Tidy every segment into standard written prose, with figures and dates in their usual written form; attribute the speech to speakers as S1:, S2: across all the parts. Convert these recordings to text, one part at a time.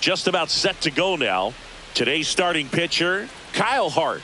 S1: just about set to go now. Today's starting pitcher, Kyle Hart.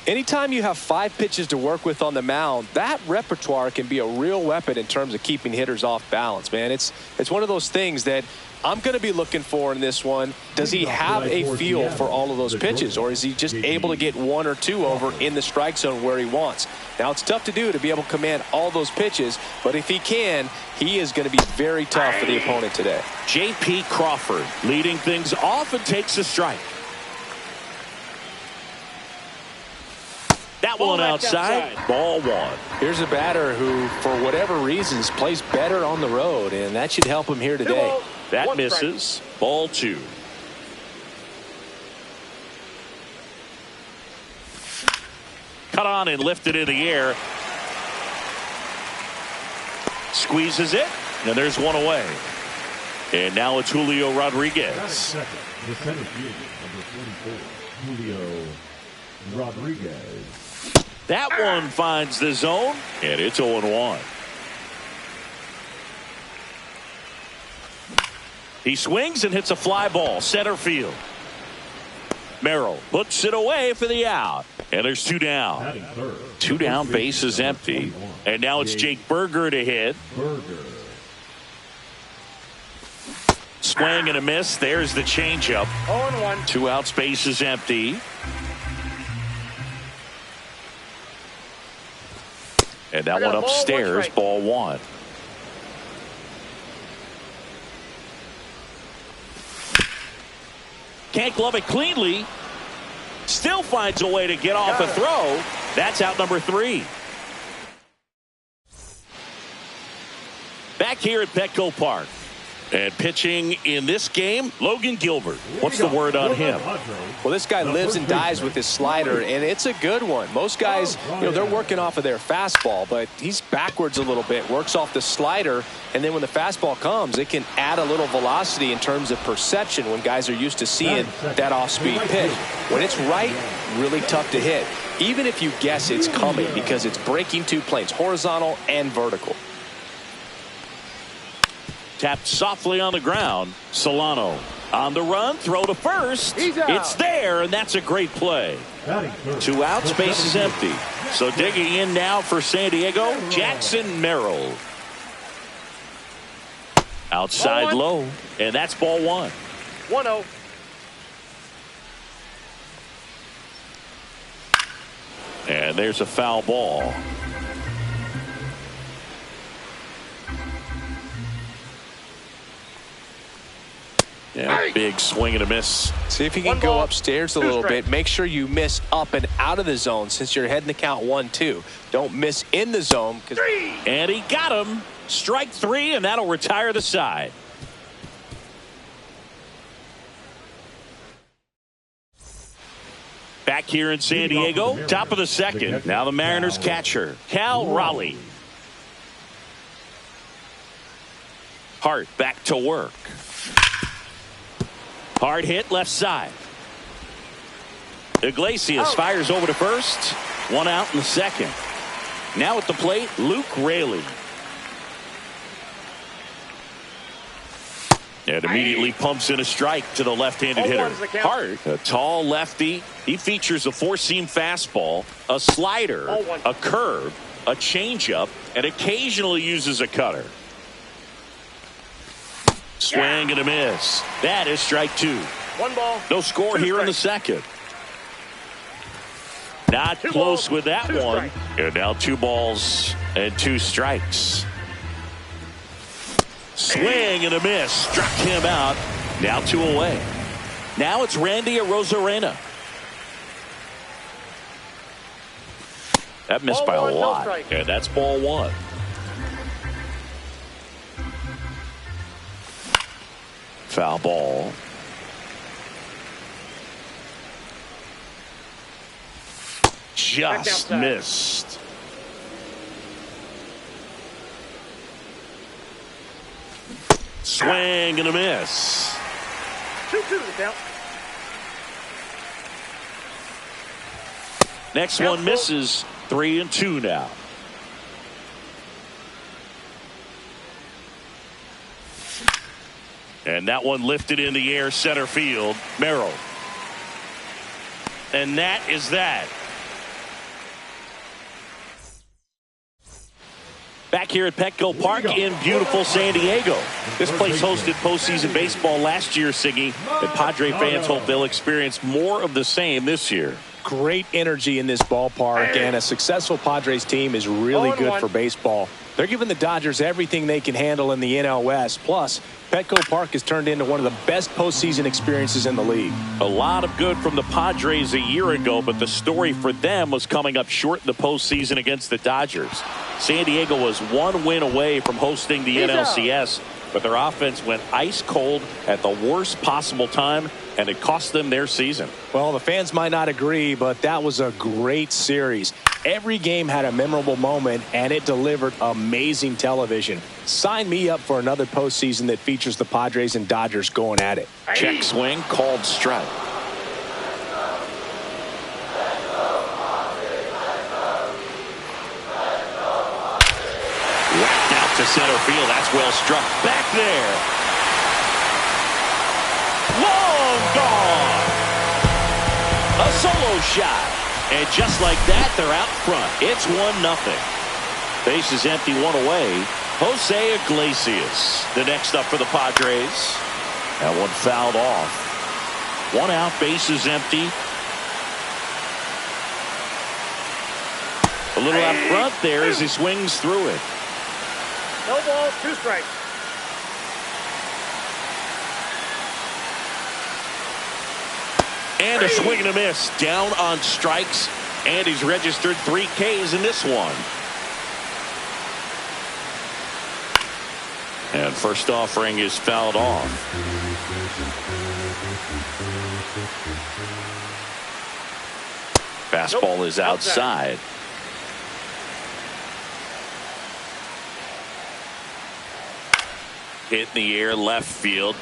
S2: Anytime you have 5 pitches to work with on the mound, that repertoire can be a real weapon in terms of keeping hitters off balance, man. It's one of those things that I'm going to be looking for in this one. Does he have a feel for all of those pitches, or is he just able to get 1 or 2 over in the strike zone where he wants? Now, it's tough to do to be able to command all those pitches, but if he can, he is going to be very tough for the opponent today.
S1: J.P. Crawford leading things off and takes a strike. That one outside. Ball 1.
S2: Here's a batter who, for whatever reasons, plays better on the road, and that should help him here today.
S1: That misses. Ball 2. Cut on and lifted in the air. Squeezes it, and there's one away. And now it's Julio Rodriguez.
S3: Second, the center fielder, number 44, Julio Rodriguez.
S1: That one finds the zone, and it's 0-1. He swings and hits a fly ball, center field. Merrill puts it away for the out, and there's 2 down. 2 down, base is empty, and now it's Jake Burger to hit. Swing and a miss. There's the changeup.
S4: 0-1.
S1: 2 outs, base is empty. And that one upstairs, ball 1. Can't glove it cleanly. Still finds a way to get off a throw. That's out number 3. Back here at Petco Park. And pitching in this game, Logan Gilbert. What's the word on him?
S2: Well, this guy lives and dies with his slider, and it's a good one. Most guys, they're working off of their fastball, but he's backwards a little bit, works off the slider, and then when the fastball comes, it can add a little velocity in terms of perception when guys are used to seeing that off-speed pitch. When it's right, really tough to hit, even if you guess it's coming because it's breaking 2 planes, horizontal and vertical.
S1: Tapped softly on the ground. Solano on the run, throw to first. It's there, and that's a great play. 2 outs, base is empty. So digging in now for San Diego, Jackson Merrill. Outside low, and that's ball 1.
S4: 1-0.
S1: And there's a foul ball. Yeah, big swing and a miss.
S2: See if you can go upstairs a little bit. Make sure you miss up and out of the zone since you're heading the count 1-2. Don't miss in the zone.
S1: And he got him. Strike 3, and that'll retire the side. Back here in San Diego, top of the second. Now the Mariners catcher, Cal Raleigh. Hart back to work. Hard hit left side. Iglesias fires over to first. 1 out in the second. Now at the plate, Luke Raley. And immediately pumps in a strike to the left-handed hitter. Hart, a tall lefty. He features a 4-seam fastball, a slider, a curve, a changeup, and occasionally uses a cutter. Swing and a miss. That is strike 2.
S4: 1 ball.
S1: No score here in the second. Not close with that one. And now 2 balls and 2 strikes. Swing and a miss. Struck him out. Now 2 away. Now it's Randy Arozarena. That missed by a lot. And that's ball 1. Foul ball. Just missed. Swing and a miss.
S4: 2-2 the count.
S1: Next one misses. 3-2 now. And that one lifted in the air center field. Merrill. And that is that. Back here at Petco Park in beautiful San Diego. This place hosted postseason baseball last year, Siggy, and Padre fans hope they'll experience more of the same this year.
S2: Great energy in this ballpark, and a successful Padres team is really good for baseball. They're giving the Dodgers everything they can handle in the NL West. Plus, Petco Park has turned into one of the best postseason experiences in the league.
S1: A lot of good from the Padres a year ago, but the story for them was coming up short in the postseason against the Dodgers. San Diego was one win away from hosting the NLCS, but their offense went ice cold at the worst possible time, and it cost them their season.
S2: Well, the fans might not agree, but that was a great series. Every game had a memorable moment, and it delivered amazing television. Sign me up for another postseason that features the Padres and Dodgers going at it.
S1: Check swing, called strike. Whacked out to center field. That's well struck. Back there. Long gone. A solo shot. And just like that, they're out front. It's 1-0. Base is empty, one away. Jose Iglesias, the next up for the Padres. That one fouled off. One out, base is empty. A little out front there as he swings through it.
S4: No ball, 2 strikes.
S1: And a swing and a miss. Down on strikes. And he's registered 3 Ks in this one. And first offering is fouled off. Fastball is outside. Hit in the air, left field.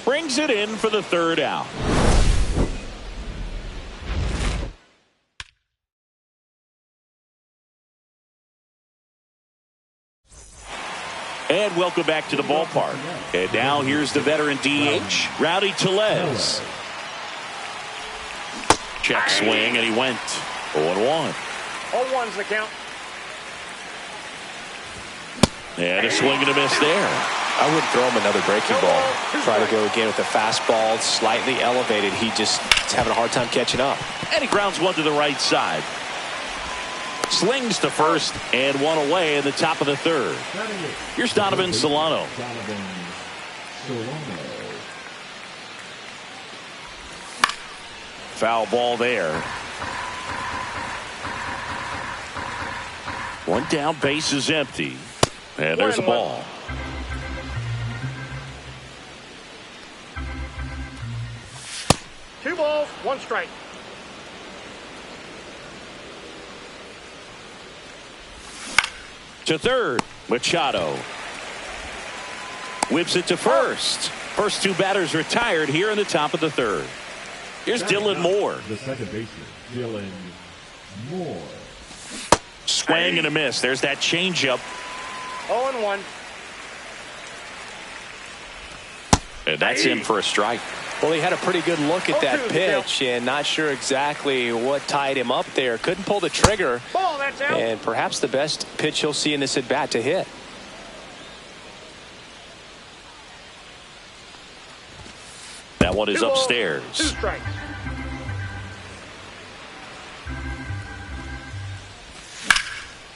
S1: Brings it in for the 3rd out. And welcome back to the ballpark. And now here's the veteran DH, Rowdy Tellez. Check swing, and he went 0-1.
S4: 0-1's the count.
S1: And a swing and a miss there.
S2: I wouldn't throw him another breaking ball. Try to go again with the fastball, slightly elevated. He just is having a hard time catching up.
S1: And he grounds one to the right side. Slings to first, and one away in the top of the 3rd. Here's Donovan Solano. Foul ball there. One down, base is empty. And there's a ball.
S4: Two balls, 1 strike.
S1: To third, Machado. Whips it to first. First 2 batters retired here in the top of the 3rd. Here's Dylan Moore.
S3: The second baseman, Dylan Moore.
S1: Swing and a miss. There's that changeup.
S4: 0-1.
S1: And that's in for a strike.
S2: Well, he had a pretty good look at that pitch and not sure exactly what tied him up there. Couldn't pull the trigger.
S4: Ball, that's out.
S2: And perhaps the best pitch he'll see in this at bat to hit.
S1: That one is
S4: 2 balls,
S1: upstairs.
S4: 2 strikes.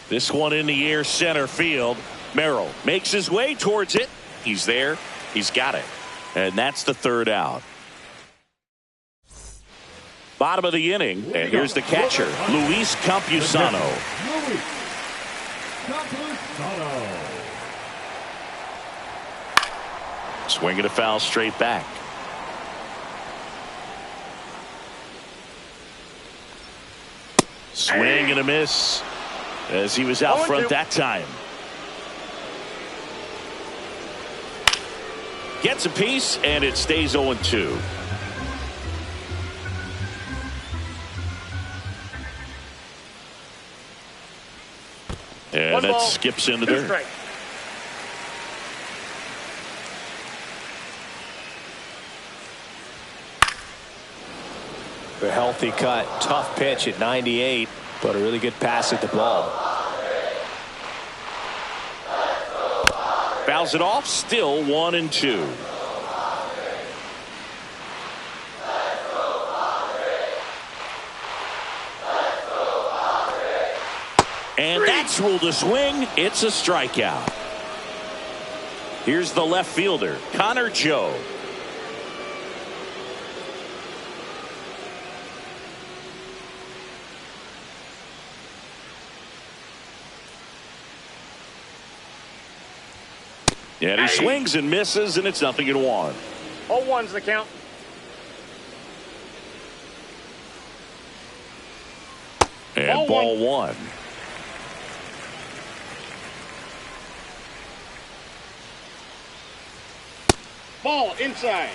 S1: This one in the air, center field. Merrill makes his way towards it. He's there. He's got it. And that's the 3rd out. Bottom of the inning, and here's the catcher, Luis Campusano. Swinging a foul straight back. Swing and a miss as he was out front that time. Gets a piece, and it stays 0-2. And that skips into there.
S2: A healthy cut. Tough pitch at 98, but a really good pass at the ball.
S1: Fouls it off. Still 1-2. And that's ruled a swing. It's a strikeout. Here's the left fielder, Connor Joe. And he swings and misses, and it's 0-1.
S4: 0-1's the count.
S1: And ball one.
S4: Ball inside.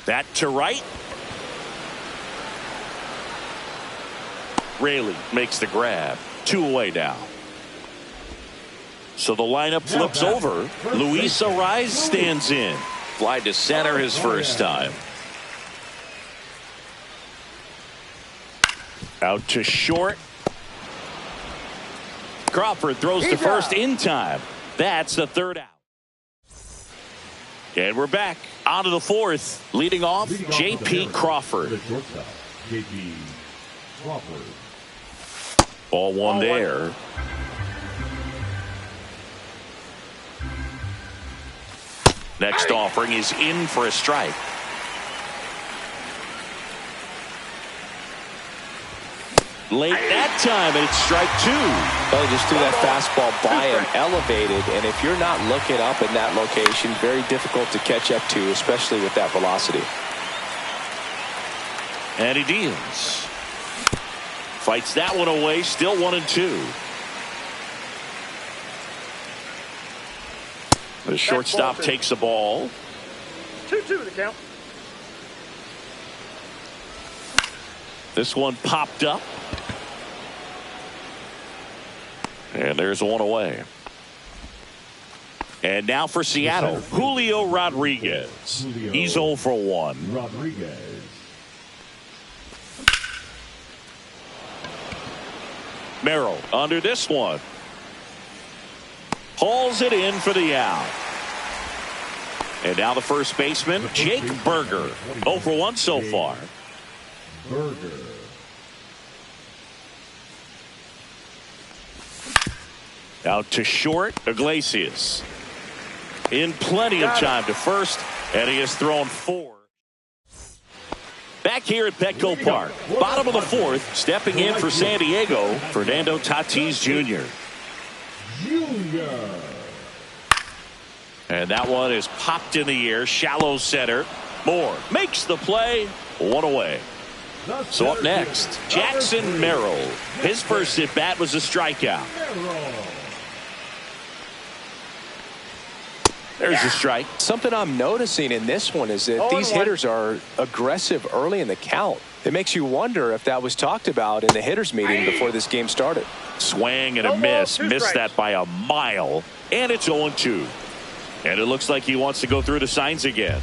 S1: That to right. Raley makes the grab. 2 away now. So the lineup flips over. Luis Ariz stands in. Fly to center his first time. Out to short. Crawford throws to first in time. That's the third out. And we're back on to the fourth. Leading off, J.P. Crawford.
S3: J.P. Crawford.
S1: Ball one there. Next offering is in for a strike. Late that time, and it's strike 2.
S2: Well, just threw that fastball by him, elevated, and if you're not looking up in that location, very difficult to catch up to, especially with that velocity.
S1: And he deals. Fights that one away, still 1-2. The shortstop takes the ball.
S4: 2-2 the count.
S1: This one popped up. And there's one away. And now for Seattle, Julio Rodriguez. He's 0 for 1.
S3: Rodriguez.
S1: Merrill under this one. Hauls it in for the out. And now the first baseman, Jake Berger. 0 for 1 so far.
S3: Berger.
S1: Out to short, Iglesias. In plenty of time to first, and he has thrown 4. Back here at Petco Park, bottom of the fourth, stepping in for San Diego, Fernando Tatis Jr. And that one is popped in the air, shallow center. Moore makes the play, 1 away. So up next, Jackson Merrill. His first at bat was a strikeout. There's a strike.
S2: Something I'm noticing in this one is that these hitters are aggressive early in the count. It makes you wonder if that was talked about in the hitters meeting before this game started.
S1: Swing and a miss. Missed that by a mile. And it's 0-2. And it looks like he wants to go through the signs again.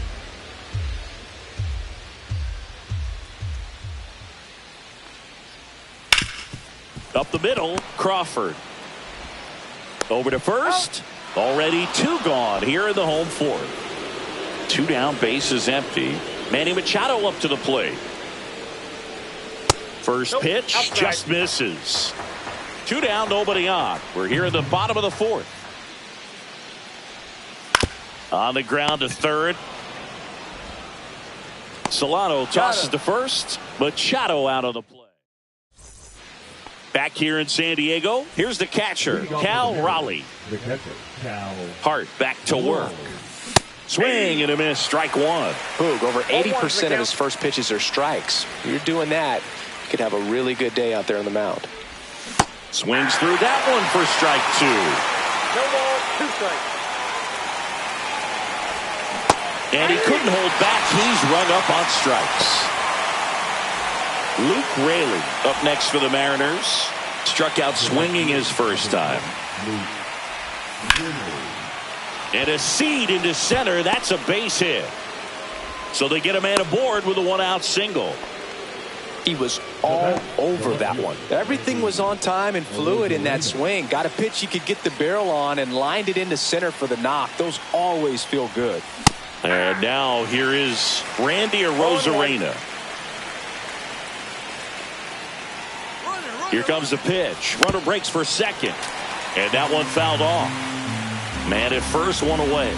S1: Up the middle, Crawford. Over to first. Already 2 gone here in the home fourth. 2 down, bases empty. Manny Machado up to the plate. First pitch just misses. 2 down, nobody on. We're here in the bottom of the fourth. On the ground to third. Solano tosses to first. Machado out of the play. Back here in San Diego, here's the catcher, Cal Raleigh.
S3: The catcher, Cal.
S1: Hart back to work. Swing and a miss, strike 1.
S2: Boog, over 80% of his first pitches are strikes. You're doing that, you could have a really good day out there on the mound.
S1: Swings through that one for strike 2.
S4: No ball, 2 strikes.
S1: And he couldn't hold back. He's rung up on strikes. Luke Raley up next for the Mariners. Struck out swinging his first time. And a seed into center. That's a base hit. So they get a man aboard with a 1-out single.
S2: He was all over that one. Everything was on time and fluid in that swing. Got a pitch he could get the barrel on and lined it into center for the knock. Those always feel good.
S1: And now here is Randy Arozarena. Here comes the pitch. Runner breaks for second. And that one fouled off. Man at first, one away.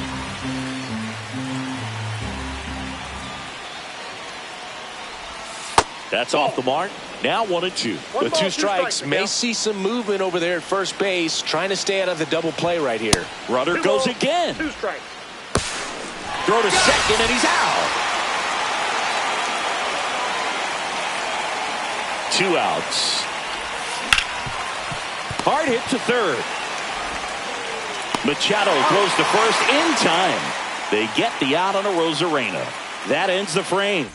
S1: That's off the mark. Now 1-2.
S2: With 2 strikes, may see some movement over there at first base, trying to stay out of the double play right here.
S1: Runner goes again.
S4: 2 strikes.
S1: Throw to second, and he's out. 2 outs. Hard hit to third. Machado throws to first in time. They get the out on Arozarena. That ends the frame.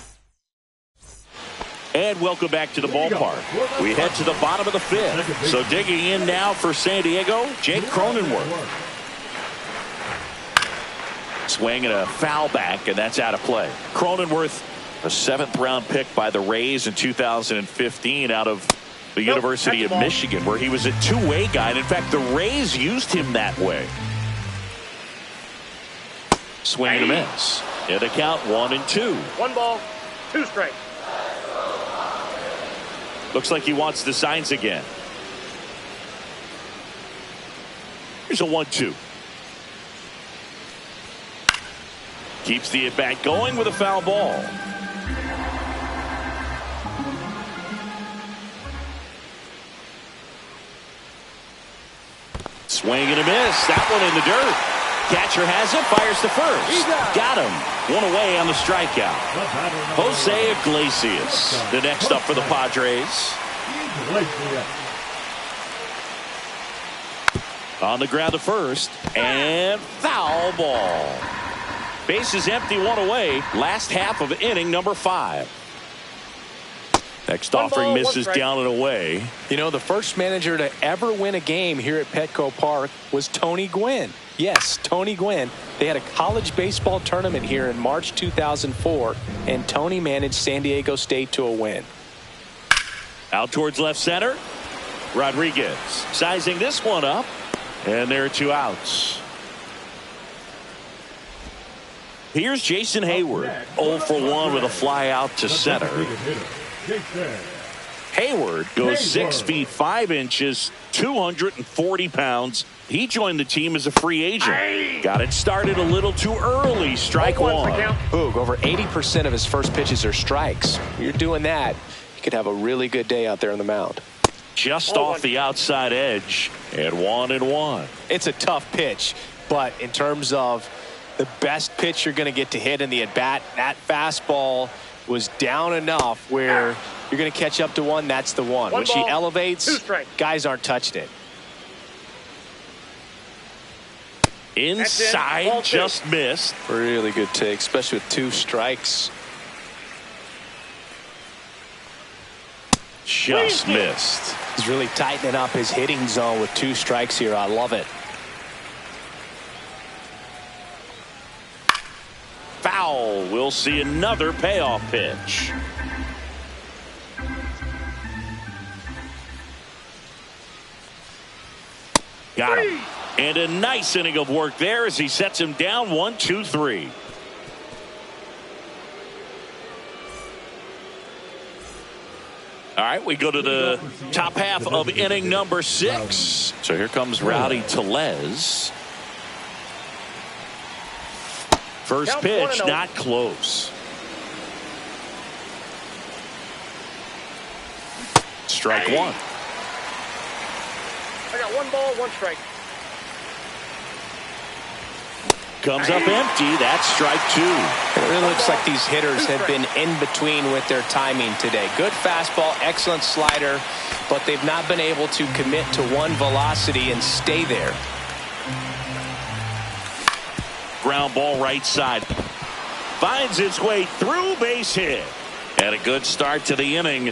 S1: And welcome back to the ballpark. We head to the bottom of the 5th. So digging in now for San Diego, Jake Cronenworth. Swinging a foul back, and that's out of play. Cronenworth, a 7th-round pick by the Rays in 2015 out of the University of Michigan, where he was a two-way guy. And in fact, the Rays used him that way. Swing and a miss. And the count 1-2.
S4: 1 ball, 2 strikes.
S1: Looks like he wants the signs again. Here's a 1-2. Keeps the at-bat going with a foul ball. Swing and a miss. That one in the dirt. Catcher has it. Fires to first. Got him. 1 away on the strikeout. Jose Iglesias, the next up for the Padres. On the ground to first. And foul ball. Bases empty, 1 away. Last half of inning number 5. Next offering misses down and away.
S2: You know, the first manager to ever win a game here at Petco Park was Tony Gwynn. Yes, Tony Gwynn. They had a college baseball tournament here in March 2004, and Tony managed San Diego State to a win.
S1: Out towards left center. Rodriguez sizing this one up, and there are 2 outs. Here's Jason Hayward, 0 for 1 with a fly out to center. Hayward goes 6 feet 5 inches, 240 pounds. He joined the team as a free agent. Got it started a little too early. Strike 1.
S2: Boog, over 80% of his first pitches are strikes. You're doing that, you could have a really good day out there on the mound.
S1: Just off the outside edge, and 1-1.
S2: It's a tough pitch, but in terms of the best pitch you're going to get to hit in the at-bat, that fastball was down enough where you're going to catch up to one. That's the one. When she elevates, guys aren't touching it.
S1: Inside, just missed.
S2: Really good take, especially with 2 strikes.
S1: Just missed.
S2: He's really tightening up his hitting zone with 2 strikes here. I love it.
S1: Foul. We'll see another payoff pitch. Got him. And a nice inning of work there as he sets him down 1, 2, 3. All right, we go to the top half of inning number 6. So here comes Rowdy Tellez. First pitch, not close. Strike 1.
S4: I got 1 ball, 1 strike.
S1: Comes up empty. That's strike 2.
S2: It really looks like these hitters have been in between with their timing today. Good fastball, excellent slider, but they've not been able to commit to one velocity and stay there.
S1: Ground ball right side. Finds its way through, base hit. And a good start to the inning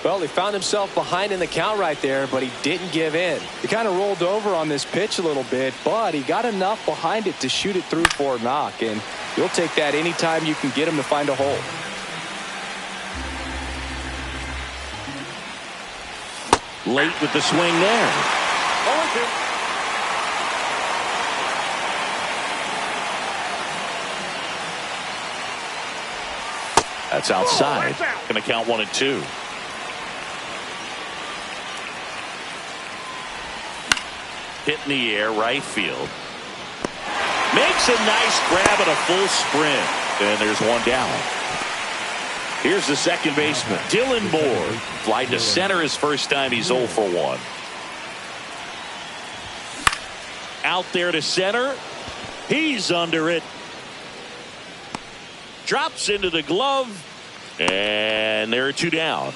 S2: Well, he found himself behind in the count right there, but he didn't give in.
S5: He kind of rolled over on this pitch a little bit, but he got enough behind it to shoot it through for a knock, and you'll take that anytime you can get him to find a hole.
S1: Late with the swing there.
S4: 0-2.
S1: That's outside. Going to count 1-2. Hit in the air, right field. Makes a nice grab at a full sprint. And there's one down. Here's the second baseman, Dylan Moore. Fly to center his first time. He's 0 for 1. Out there to center. He's under it. Drops into the glove. And there are 2 down.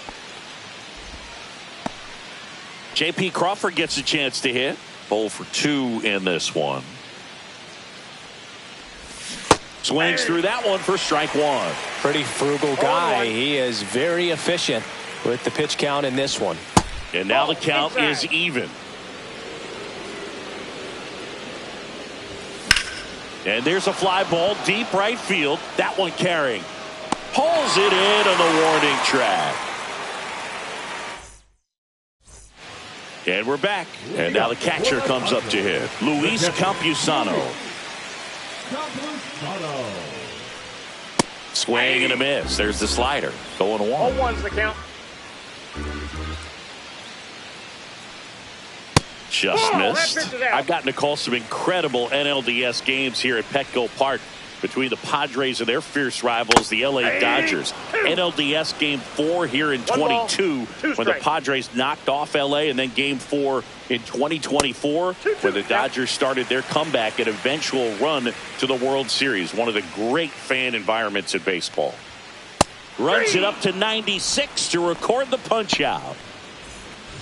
S1: J.P. Crawford gets a chance to hit. 0 for 2 in this one. Swings through that one for strike 1.
S2: Pretty frugal guy. He is very efficient with the pitch count in this one.
S1: And now the count is even. And there's a fly ball deep right field. That one carrying. Pulls it in on the warning track. And we're back. And now the catcher comes up to hit. Luis Campusano. Swing and a miss. There's the slider. Going 1.
S4: 0-1's the count.
S1: Just missed. I've gotten to call some incredible NLDS games here at Petco Park between the Padres and their fierce rivals, the LA Dodgers. NLDS Game 4 here in 22 when the Padres knocked off LA, and then Game 4 in 2024 where the Dodgers started their comeback and eventual run to the World Series. One of the great fan environments in baseball. Runs it up to 96 to record the punch out.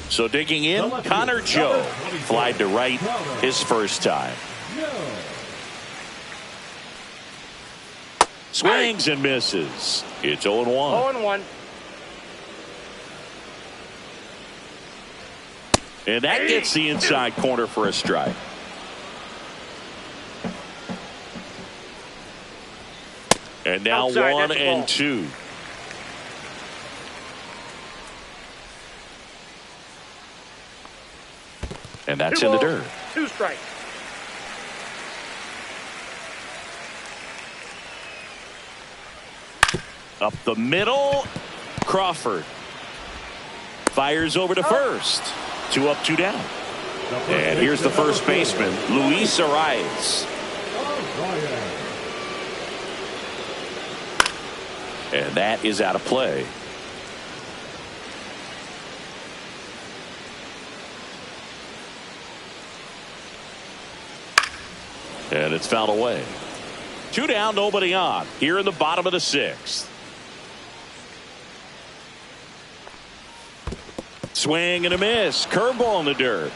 S1: So digging in, Connor Joe. Flied to right his first time. Swings and misses. It's 0-1.
S4: 0-1.
S1: And that gets the inside corner for a strike. And now
S4: Outside,
S1: 1-2. And that's in the dirt.
S4: 2 strikes.
S1: Up the middle, Crawford fires over to first. 2 up, 2 down. And here's the first baseman, Luis Arias. And that is out of play. And it's fouled away. 2 down, nobody on. Here in the bottom of the 6th. Swing and a miss. Curveball in the dirt.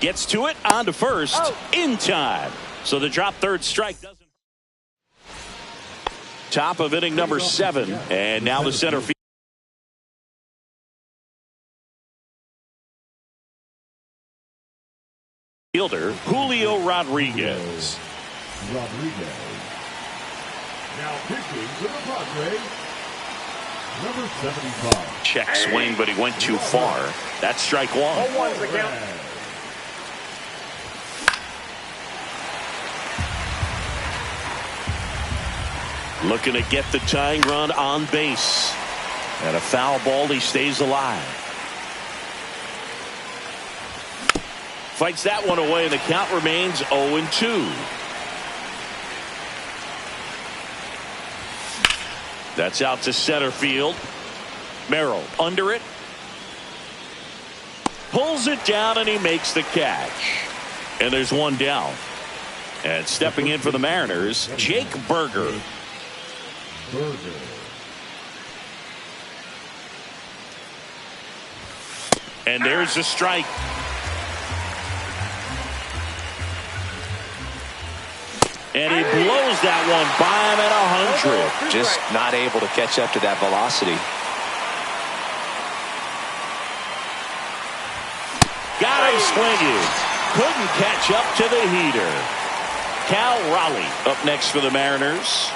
S1: Gets to it, on to first, in time. So the drop third strike doesn't. Top of inning number 7. And now the center fielder, Julio Rodriguez.
S3: Now pitching to the Padres, number 75.
S1: Check swing, but he went too far. That's strike 1.
S4: 0-1's the count.
S1: Looking to get the tying run on base. And a foul ball, he stays alive. Fights that one away, and the count remains 0-2. That's out to center field. Merrill under it. Pulls it down, and he makes the catch. And there's one down. And stepping in for the Mariners, Jake Berger. And there's a strike. And he blows that one by him at 100.
S2: Just not able to catch up to that velocity.
S1: Got him swinging. Couldn't catch up to the heater. Cal Raleigh up next for the Mariners.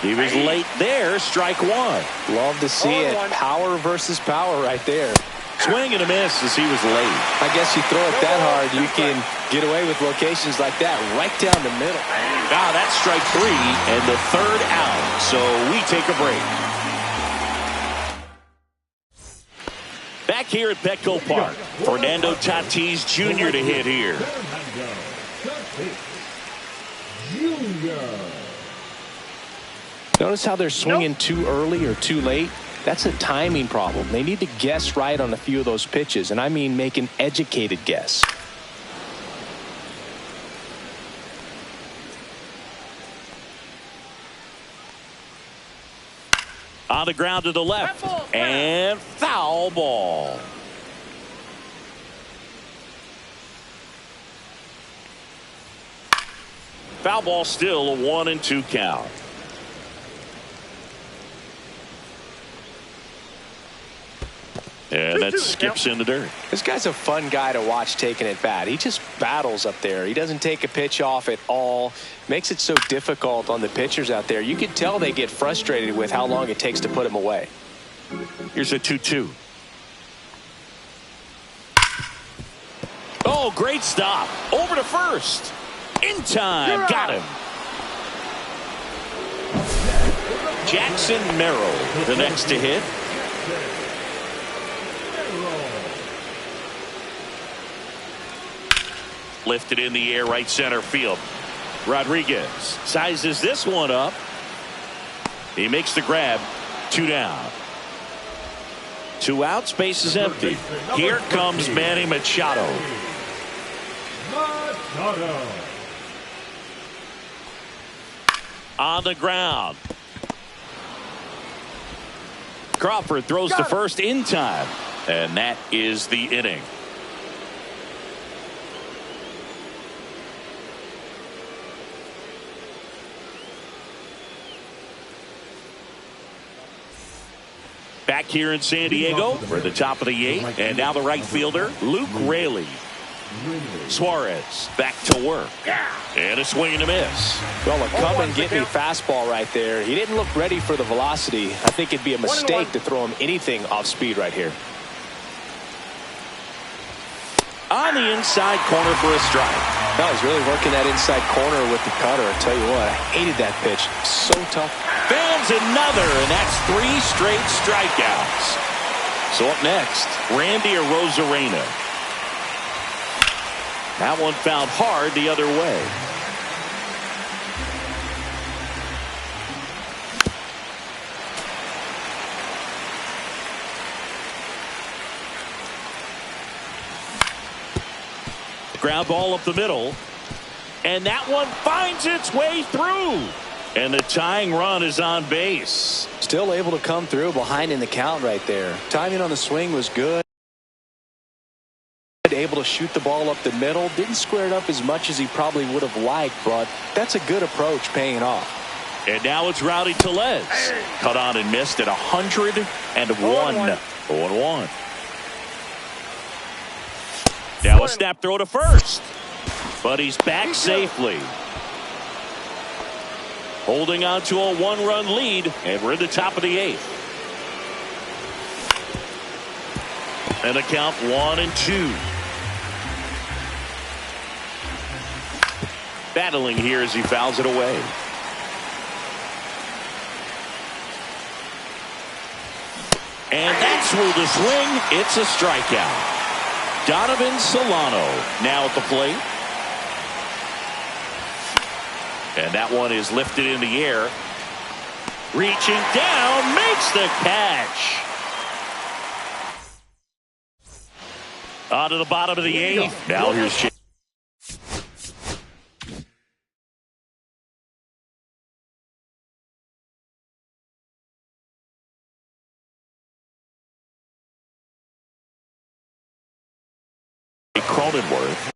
S1: He was late there. Strike one.
S2: Love to see it. Power versus power right there.
S1: Swing and a miss as he was late.
S2: I guess you throw it that hard, you can get away with locations like that right down the middle.
S1: Now that's strike three and the third out. So we take a break. Back here at Petco Park, Fernando Tatis Jr. to hit here.
S2: Notice how they're swinging too early or too late. That's a timing problem. They need to guess right on a few of those pitches, and I mean make an educated guess.
S1: On the ground to the left, and foul ball. Foul ball, still a 1-2 count. And that skips in the dirt.
S2: This guy's a fun guy to watch taking at bat. He just battles up there. He doesn't take a pitch off at all. Makes it so difficult on the pitchers out there. You can tell they get frustrated with how long it takes to put him away.
S1: Here's a 2-2. Oh, great stop. Over to first. In time. Got him. Jackson Merrill, the next to hit. Lifted in the air, right center field. Rodriguez sizes this one up. He makes the grab. 2 down. 2 outs, base is empty. Here comes Manny Machado. On the ground. Crawford throws to first in time. And that is the inning. Back here in San Diego for the top of the 8th. And now the right fielder, Luke Raley. Suarez back to work. And a swing and a miss.
S2: Well, a come and get me fastball right there. He didn't look ready for the velocity. I think it'd be a mistake to throw him anything off speed right here.
S1: On the inside corner for a strike.
S2: No, he's really working that inside corner with the cutter. I tell you what, I hated that pitch. So tough.
S1: Fans another, and that's 3 straight strikeouts. So up next, Randy Arozarena. That one found hard the other way. Ground ball up the middle. And that one finds its way through. And the tying run is on base.
S2: Still able to come through behind in the count right there. Timing on the swing was good. Able to shoot the ball up the middle. Didn't square it up as much as he probably would have liked, but that's a good approach paying off.
S1: And now it's Rowdy Tellez. Cut on and missed at 101. 0-1. Now a snap throw to first. But he's back safely. Holding on to a 1-run lead. And we're in the top of the 8th. And a count 1-2. Battling here as he fouls it away. And that's ruled a swing. It's a strikeout. Donovan Solano now at the plate. And that one is lifted in the air. Reaching down, makes the catch. On to the bottom of the 8th. Now here's Chase. Cronenworth.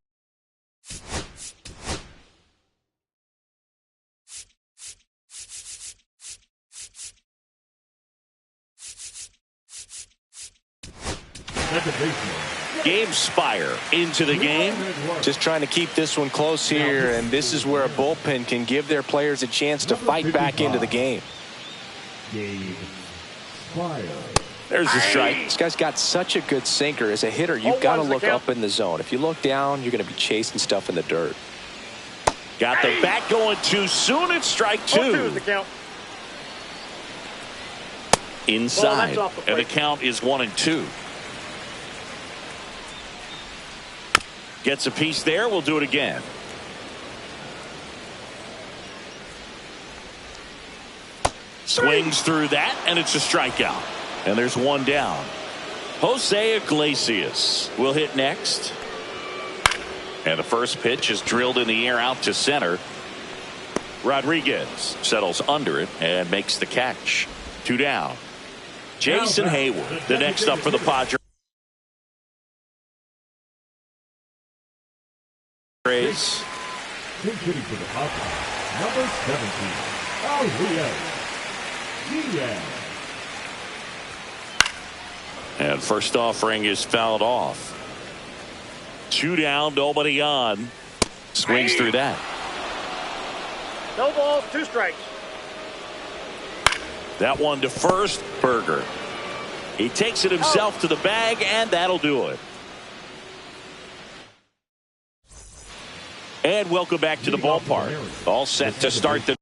S3: At the baseline,
S1: Gabe Spire into the game.
S2: Just trying to keep this one close here, and this is where a bullpen can give their players a chance to fight back into the game.
S3: Gabe Spire.
S1: There's a strike.
S2: This guy's got such a good sinker. As a hitter, you've got to look up in the zone. If you look down, you're going to be chasing stuff in the dirt.
S1: Got the bat going too soon. It's strike 2.
S4: 0-2 is the count.
S1: Inside, and the count is 1-2. Gets a piece there. We'll do it again. Swings through that, and it's a strikeout. And there's one down. Jose Iglesias will hit next. And the first pitch is drilled in the air out to center. Rodriguez settles under it and makes the catch. 2 down. Jason Hayward, the next up for the Padres.
S3: Hitting for the Padres, number 17, Diaz.
S1: And first offering is fouled off. 2 down, nobody on. Swings through that.
S4: No balls, 2 strikes.
S1: That one to first. Berger. He takes it himself to the bag, and that'll do it. And welcome back to the ballpark. All set to start the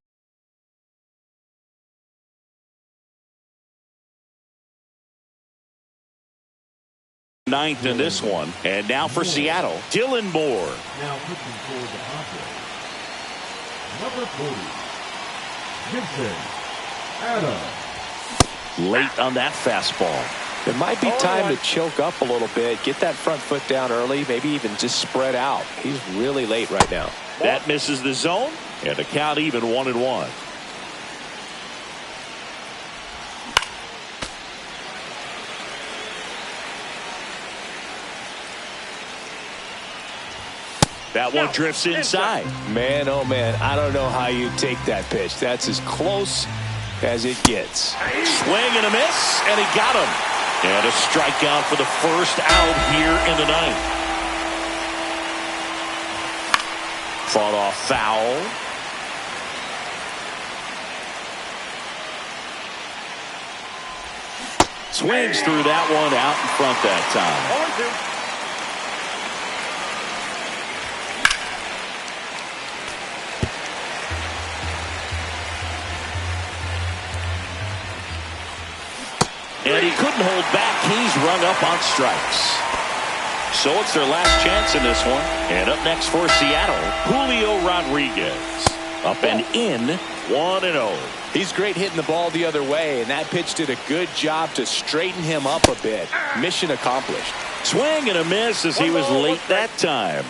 S1: ninth in this one. And now for Seattle, Dylan Moore.
S3: Now pitching for the Padres, number 40, Gibson Adams.
S1: Late on that fastball.
S2: It might be time to choke up a little bit, get that front foot down early, maybe even just spread out. He's really late right now.
S1: That misses the zone, and the count even 1-1. That one drifts inside.
S2: Man, oh man, I don't know how you take that pitch. That's as close as it gets.
S1: Swing and a miss, and he got him. And a strikeout for the first out here in the ninth. Fought off foul. Swings through that one out in front that time.
S4: 0-2.
S1: And he couldn't hold back. He's rung up on strikes. So it's their last chance in this one. And up next for Seattle, Julio Rodriguez. Up and in, 1-0.
S2: He's great hitting the ball the other way, and that pitch did a good job to straighten him up a bit. Mission accomplished.
S1: Swing and a miss as he was late that time.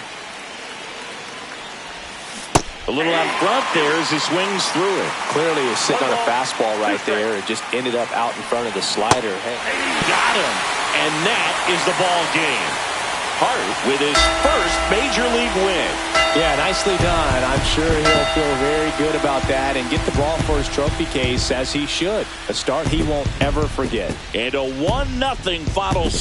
S1: A little out front there as he swings through it.
S2: Clearly he was sitting on a fastball right there. It just ended up out in front of the slider. Hey.
S1: Got him. And that is the ball game. Hart with his first major league win.
S2: Yeah, nicely done. I'm sure he'll feel very good about that and get the ball for his trophy case, as he should. A start he won't ever forget.
S1: And a 1-0 final score.